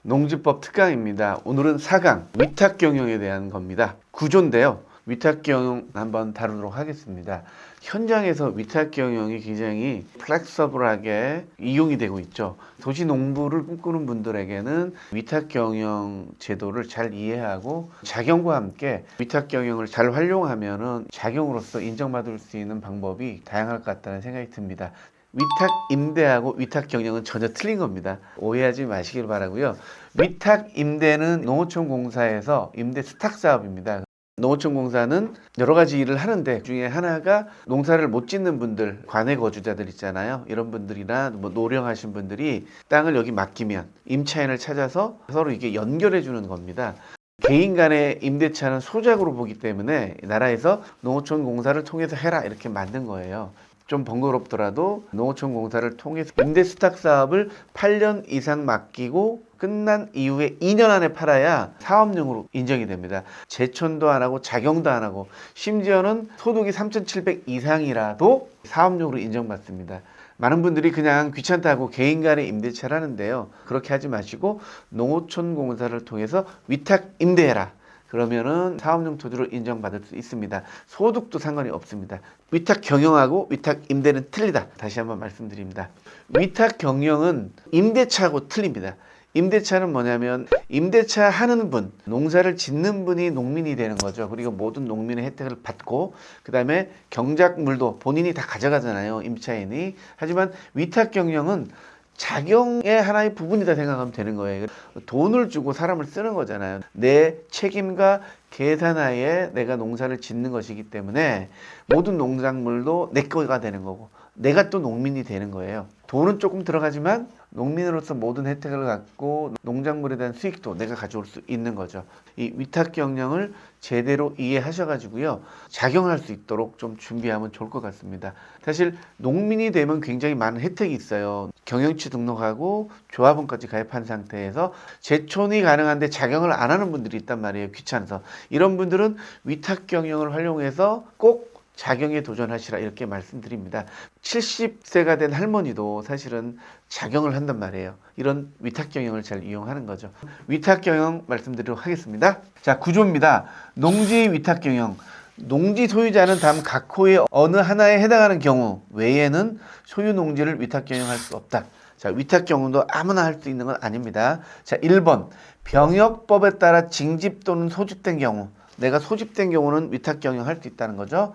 농지법 특강입니다. 오늘은 4강 위탁경영에 대한 겁니다. 구조인데요. 위탁경영 한번 다루도록 하겠습니다. 현장에서 위탁경영이 굉장히 플렉서블하게 이용이 되고 있죠. 도시농부를 꿈꾸는 분들에게는 위탁경영 제도를 잘 이해하고 작용과 함께 위탁경영을 잘 활용하면 작용으로서 인정받을 수 있는 방법이 다양할 것 같다는 생각이 듭니다. 위탁 임대하고 위탁 경영은 전혀 틀린 겁니다. 오해하지 마시길 바라고요. 위탁 임대는 농어촌 공사에서 임대 수탁 사업입니다. 농어촌 공사는 여러 가지 일을 하는데 그중에 하나가 농사를 못 짓는 분들, 관내 거주자들 있잖아요. 이런 분들이나 뭐 노령하신 분들이 땅을 여기 맡기면 임차인을 찾아서 서로 이게 연결해 주는 겁니다. 개인 간의 임대차는 소작으로 보기 때문에 나라에서 농어촌 공사를 통해서 해라 이렇게 만든 거예요. 좀 번거롭더라도 농어촌 공사를 통해서 임대 수탁 사업을 8년 이상 맡기고 끝난 이후에 2년 안에 팔아야 사업용으로 인정이 됩니다. 제촌도 안 하고 작용도 안 하고 심지어는 소득이 3,700 이상이라도 사업용으로 인정받습니다. 많은 분들이 그냥 귀찮다고 개인 간의 임대차를 하는데요. 그렇게 하지 마시고 농어촌 공사를 통해서 위탁 임대해라. 그러면은 사업용 토지로 인정받을 수 있습니다. 소득도 상관이 없습니다. 위탁 경영하고 위탁 임대는 틀리다. 다시 한번 말씀드립니다. 위탁 경영은 임대차하고 틀립니다. 임대차는 뭐냐면 임대차 하는 분, 농사를 짓는 분이 농민이 되는 거죠. 그리고 모든 농민의 혜택을 받고 그 다음에 경작물도 본인이 다 가져가잖아요. 임차인이. 하지만 위탁 경영은 작용의 하나의 부분이다 생각하면 되는 거예요. 돈을 주고 사람을 쓰는 거잖아요. 내 책임과 계산하에 내가 농사를 짓는 것이기 때문에 모든 농작물도 내 거가 되는 거고 내가 또 농민이 되는 거예요. 돈은 조금 들어가지만 농민으로서 모든 혜택을 갖고 농작물에 대한 수익도 내가 가져올 수 있는 거죠. 이 위탁 경영을 제대로 이해하셔가지고요. 작용할 수 있도록 좀 준비하면 좋을 것 같습니다. 사실 농민이 되면 굉장히 많은 혜택이 있어요. 경영치 등록하고 조합원까지 가입한 상태에서 제촌이 가능한데 작용을 안 하는 분들이 있단 말이에요. 귀찮아서. 이런 분들은 위탁 경영을 활용해서 꼭 작용에 도전하시라 이렇게 말씀드립니다. 70세가 된 할머니도 사실은 작용을 한단 말이에요. 이런 위탁 경영을 잘 이용하는 거죠. 위탁 경영 말씀드리도록 하겠습니다. 자, 구조입니다. 농지 위탁 경영. 농지 소유자는 다음 각 호의 어느 하나에 해당하는 경우 외에는 소유 농지를 위탁 경영할 수 없다. 자, 위탁 경영도 아무나 할 수 있는 건 아닙니다. 자, 1번. 병역법에 따라 징집 또는 소집된 경우. 내가 소집된 경우는 위탁 경영할 수 있다는 거죠.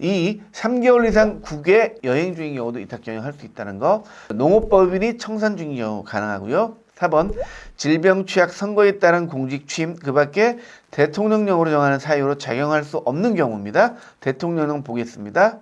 2. 3개월 이상 국외 여행 중인 경우도 위탁 경영할 수 있다는 거. 농업법인이 청산 중인 경우 가능하고요. 4번. 질병 취약 선거에 따른 공직 취임 그 밖에 대통령령으로 정하는 사유로 작용할 수 없는 경우입니다. 대통령령 보겠습니다.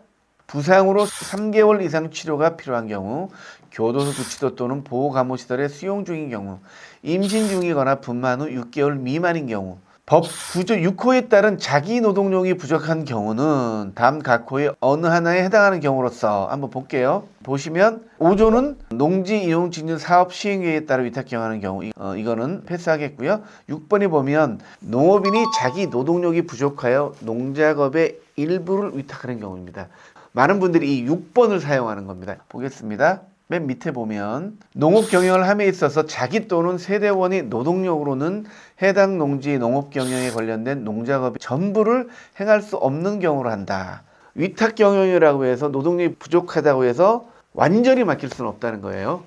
부상으로 3개월 이상 치료가 필요한 경우, 교도소 구치소 또는 보호감호시설에 수용 중인 경우, 임신 중이거나 분만 후 6개월 미만인 경우, 법 구조 6호에 따른 자기 노동력이 부족한 경우는 다음 각 호의 어느 하나에 해당하는 경우로서 한번 볼게요. 보시면 5조는 농지 이용 증진 사업 시행 계획에 따라 위탁 경영하는 경우 이거는 패스하겠고요. 6번에 보면 농업인이 자기 노동력이 부족하여 농작업의 일부를 위탁하는 경우입니다. 많은 분들이 이 6번을 사용하는 겁니다. 보겠습니다. 맨 밑에 보면 농업 경영을 함에 있어서 자기 또는 세대원이 노동력으로는 해당 농지 농업 경영에 관련된 농작업의 전부를 행할 수 없는 경우로 한다. 위탁 경영이라고 해서 노동력이 부족하다고 해서 완전히 맡길 수는 없다는 거예요.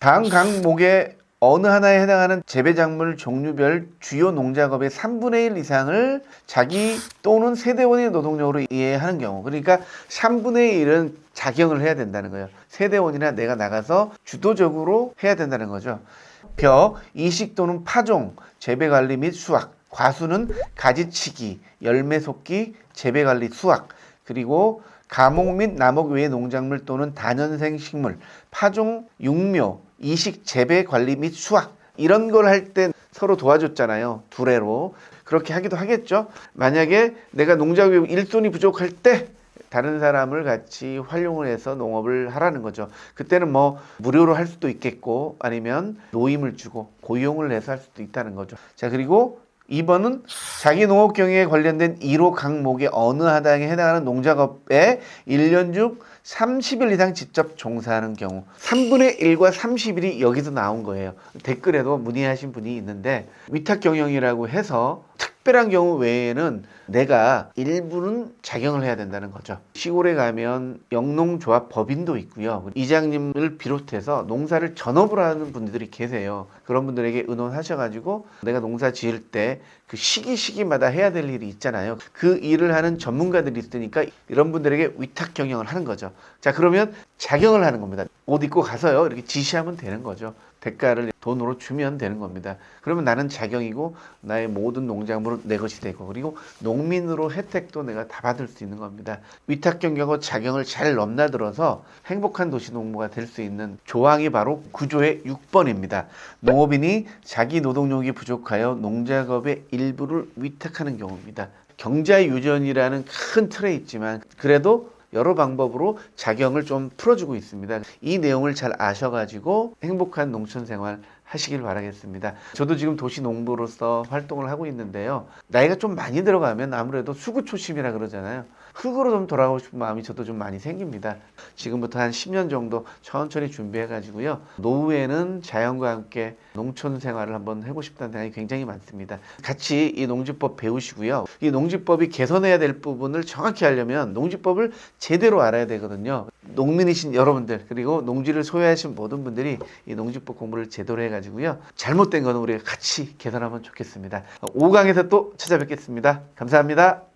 다음 항목에 어느 하나에 해당하는 재배작물 종류별 주요 농작업의 3분의 1 이상을 자기 또는 세대원의 노동력으로 이해하는 경우, 그러니까 3분의 1은 작용을 해야 된다는 거예요. 세대원이나 내가 나가서 주도적으로 해야 된다는 거죠. 이식 또는 파종, 재배관리 및 수확, 과수는 가지치기, 열매 속기, 재배관리 수확, 그리고 가목 및 나목 외의 농작물 또는 다년생 식물, 파종, 육묘, 이식, 재배, 관리 및 수확 이런 걸 할 때 서로 도와줬잖아요. 두레로. 그렇게 하기도 하겠죠. 만약에 내가 농작업 일손이 부족할 때 다른 사람을 같이 활용을 해서 농업을 하라는 거죠. 그때는 뭐 무료로 할 수도 있겠고 아니면 노임을 주고 고용을 해서 할 수도 있다는 거죠. 자, 그리고 2번은 자기 농업 경영에 관련된 1호 항목의 어느 하나에 해당하는 농작업에 1년 중 30일 이상 직접 종사하는 경우 3분의 1과 30일이 여기서 나온 거예요. 댓글에도 문의하신 분이 있는데 위탁 경영이라고 해서 특별한 경우 외에는 내가 일부는 작용을 해야 된다는 거죠. 시골에 가면 영농조합 법인도 있고요. 이장님을 비롯해서 농사를 전업으로 하는 분들이 계세요. 그런 분들에게 의논하셔가지고 내가 농사 지을 때 그 시기마다 해야 될 일이 있잖아요. 그 일을 하는 전문가들이 있으니까 이런 분들에게 위탁 경영을 하는 거죠. 자, 그러면 작용을 하는 겁니다. 옷 입고 가서요, 이렇게 지시하면 되는 거죠. 대가를 돈으로 주면 되는 겁니다. 그러면 나는 작용이고 나의 모든 농작물은 내 것이 되고, 그리고 농민으로 혜택도 내가 다 받을 수 있는 겁니다. 위탁 경영과 작용을 잘 넘나들어서 행복한 도시농부가 될 수 있는 조항이 바로 구조의 6번입니다. 농업인이 자기 노동력이 부족하여 농작업의 일부를 위탁하는 경우입니다. 경자 유전이라는 큰 틀에 있지만 그래도 여러 방법으로 작용을 좀 풀어주고 있습니다. 이 내용을 잘 아셔가지고 행복한 농촌 생활 하시길 바라겠습니다. 저도 지금 도시 농부로서 활동을 하고 있는데요. 나이가 좀 많이 들어가면 아무래도 수구초심이라 그러잖아요. 흙으로 좀 돌아가고 싶은 마음이 저도 좀 많이 생깁니다. 지금부터 한 10년 정도 천천히 준비해 가지고요. 노후에는 자연과 함께 농촌 생활을 한번 해보고 싶다는 생각이 굉장히 많습니다. 같이 이 농지법 배우시고요. 이 농지법이 개선해야 될 부분을 정확히 하려면 농지법을 제대로 알아야 되거든요. 농민이신 여러분들, 그리고 농지를 소유하신 모든 분들이 이 농지법 공부를 제대로 해가지고요. 잘못된 거는 우리가 같이 개선하면 좋겠습니다. 5강에서 또 찾아뵙겠습니다. 감사합니다.